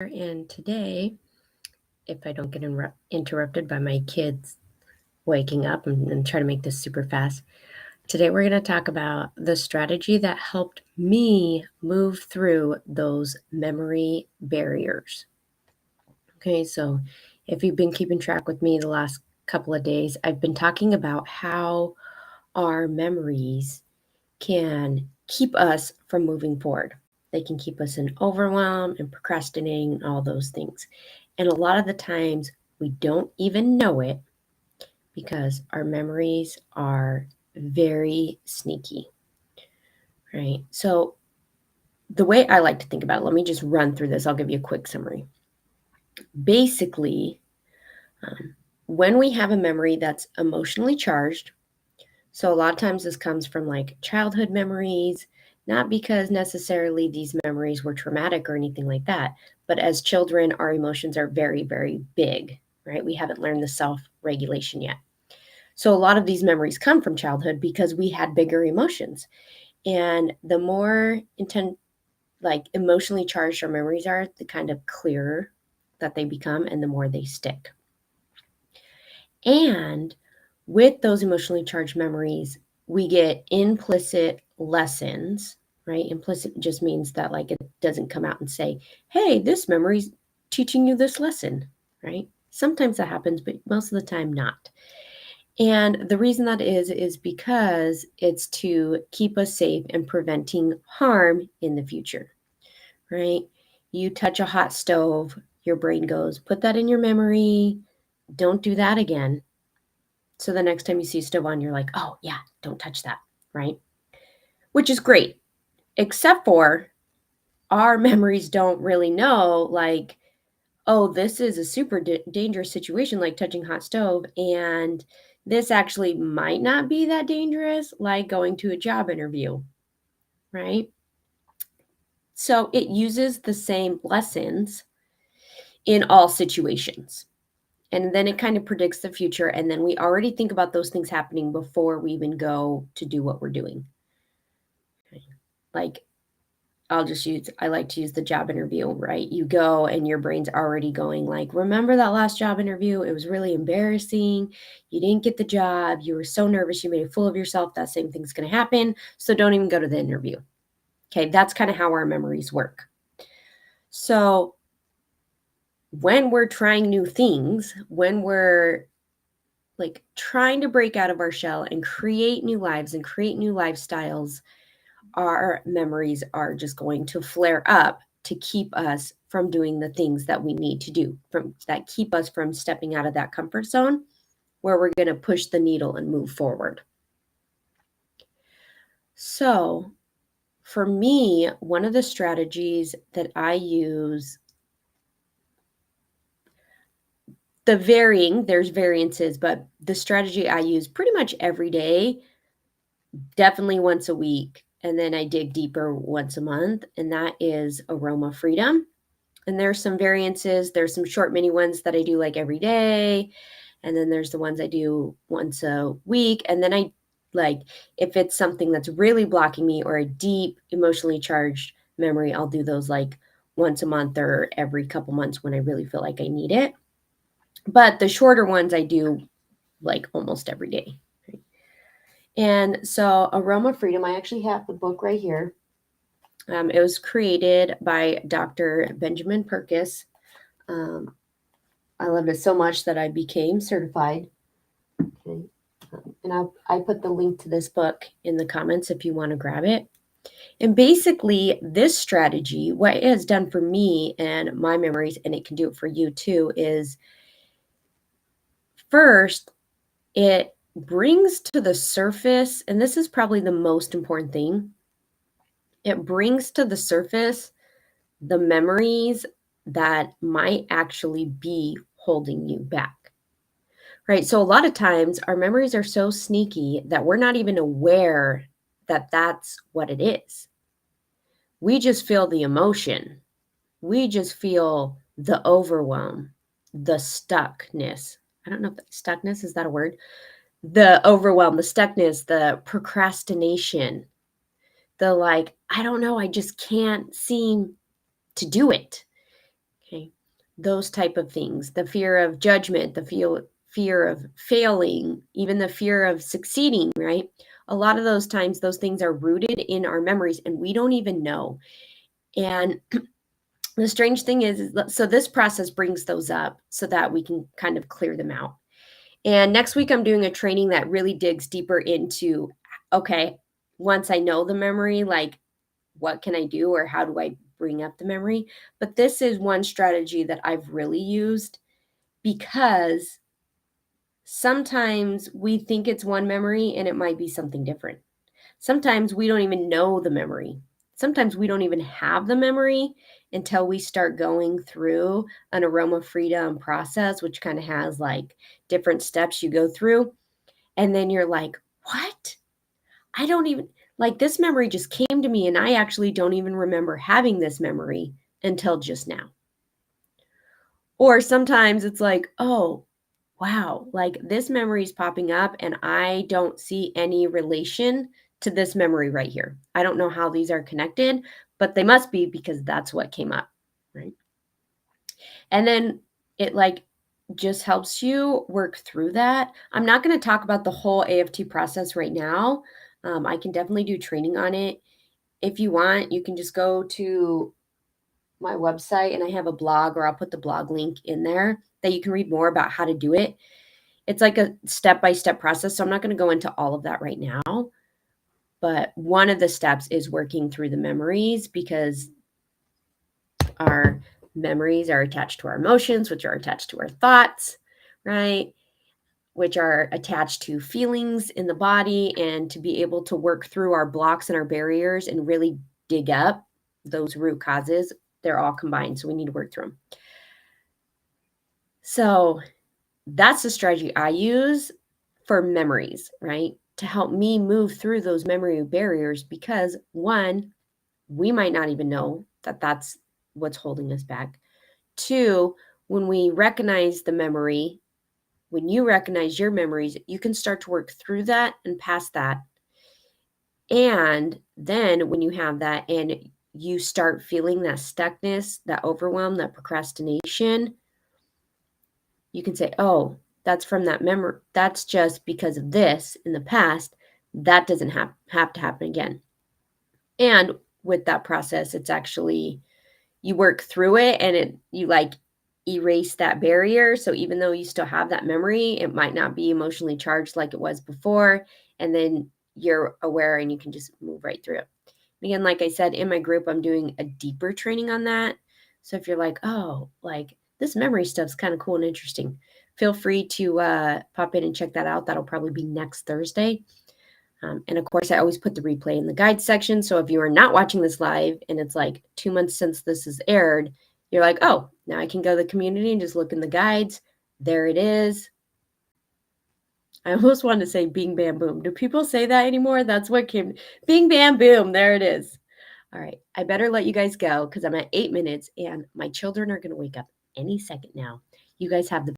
And today, if I don't get interrupted by my kids waking up, I'm going to try to make this super fast. Today, we're going to talk about the strategy that helped me move through those memory barriers. Okay, so if you've been keeping track with me the last couple of days, I've been talking about how our memories can keep us from moving forward. They can keep us in overwhelm and procrastinating and all those things. And a lot of the times we don't even know it because our memories are very sneaky, right? So, the way I like to think about it, let me just run through this. I'll give you a quick summary. Basically, when we have a memory that's emotionally charged, so a lot of times this comes from like childhood memories, not because necessarily these memories were traumatic or anything like that, but as children, our emotions are very, very big, right? We haven't learned the self regulation yet. So a lot of these memories come from childhood because we had bigger emotions. And the more intent, like emotionally charged our memories are, the kind of clearer that they become and the more they stick. And with those emotionally charged memories, we get implicit lessons, right? Implicit just means that like it doesn't come out and say, hey, this memory's teaching you this lesson, right? Sometimes that happens, but most of the time not. And the reason that is because it's to keep us safe and preventing harm in the future, right? You touch a hot stove, your brain goes, put that in your memory, don't do that again. So the next time you see a stove on, you're like, oh, yeah, don't touch that, right? Which is great, except for our memories don't really know, like, oh, this is a super dangerous situation, like touching hot stove. And this actually might not be that dangerous, like going to a job interview, right? So it uses the same lessons in all situations. And then it kind of predicts the future. And then we already think about those things happening before we even go to do what we're doing. Like, I like to use the job interview, right? You go and your brain's already going like, remember that last job interview? It was really embarrassing. You didn't get the job. You were so nervous. You made a fool of yourself. That same thing's going to happen. So don't even go to the interview. Okay. That's kind of how our memories work. So when we're trying new things, when we're like trying to break out of our shell and create new lives and create new lifestyles, our memories are just going to flare up to keep us from doing the things that we need to do, from that keep us from stepping out of that comfort zone where we're going to push the needle and move forward. So, for me, one of the strategies that I use, there's variances, but the strategy I use pretty much every day, definitely once a week, and then I dig deeper once a month, and that is aroma freedom. And there's some variances. There's some short mini ones that I do like every day. And then there's the ones I do once a week. And then I like, if it's something that's really blocking me or a deep emotionally charged memory, I'll do those like once a month or every couple months when I really feel like I need it. But the shorter ones I do like almost every day. And so Aroma Freedom, I actually have the book right here. It was created by Dr. Benjamin Purkis. I loved it so much that I became certified. Okay. And I put the link to this book in the comments if you want to grab it. And basically, this strategy, what it has done for me and my memories, and it can do it for you too, is first, it brings to the surface, and this is probably the most important thing, it brings to the surface the memories that might actually be holding you back. Right. So a lot of times our memories are so sneaky that we're not even aware that that's what it is. We just feel the emotion. We just feel the overwhelm, the stuckness. I don't know if stuckness is that a word? The overwhelm, the stuckness, the procrastination, the like, I don't know, I just can't seem to do it. Okay. Those type of things, the fear of judgment, the fear of failing, even the fear of succeeding, right? A lot of those times, those things are rooted in our memories and we don't even know. And the strange thing is so this process brings those up so that we can kind of clear them out. And next week, I'm doing a training that really digs deeper into okay, once I know the memory, like what can I do or how do I bring up the memory? But this is one strategy that I've really used because sometimes we think it's one memory and it might be something different. Sometimes we don't even know the memory. Sometimes we don't even have the memory until we start going through an aroma freedom process, which kind of has like different steps you go through. And then you're like, what? I don't even like this memory just came to me, and I actually don't even remember having this memory until just now. Or sometimes it's like, oh, wow, like this memory is popping up and I don't see any relation to this memory right here. I don't know how these are connected, but they must be because that's what came up, right? And then it like just helps you work through that. I'm not going to talk about the whole AFT process right now. I can definitely do training on it. If you want, you can just go to my website and I have a blog, or I'll put the blog link in there that you can read more about how to do it. It's like a step-by-step process, so I'm not going to go into all of that right now. But one of the steps is working through the memories because our memories are attached to our emotions, which are attached to our thoughts, right? Which are attached to feelings in the body, and to be able to work through our blocks and our barriers and really dig up those root causes, they're all combined. So we need to work through them. So that's the strategy I use for memories, right? To help me move through those memory barriers because one, we might not even know that that's what's holding us back. Two, when we recognize the memory, when you recognize your memories, you can start to work through that and past that. And then when you have that and you start feeling that stuckness, that overwhelm, that procrastination, you can say, oh, that's from that memory. That's just because of this in the past. That doesn't have to happen again. And with that process, it's actually you work through it and you like erase that barrier. So even though you still have that memory, it might not be emotionally charged like it was before. And then you're aware and you can just move right through it. Again, like I said, in my group, I'm doing a deeper training on that. So if you're like, oh, like this memory stuff's kind of cool and interesting, feel free to pop in and check that out. That'll probably be next Thursday. And of course, I always put the replay in the guide section. So if you are not watching this live and it's like 2 months since this is aired, you're like, oh, now I can go to the community and just look in the guides. There it is. I almost wanted to say bing, bam, boom. Do people say that anymore? That's what came. Bing, bam, boom. There it is. All right. I better let you guys go because I'm at 8 minutes and my children are going to wake up any second now. You guys have the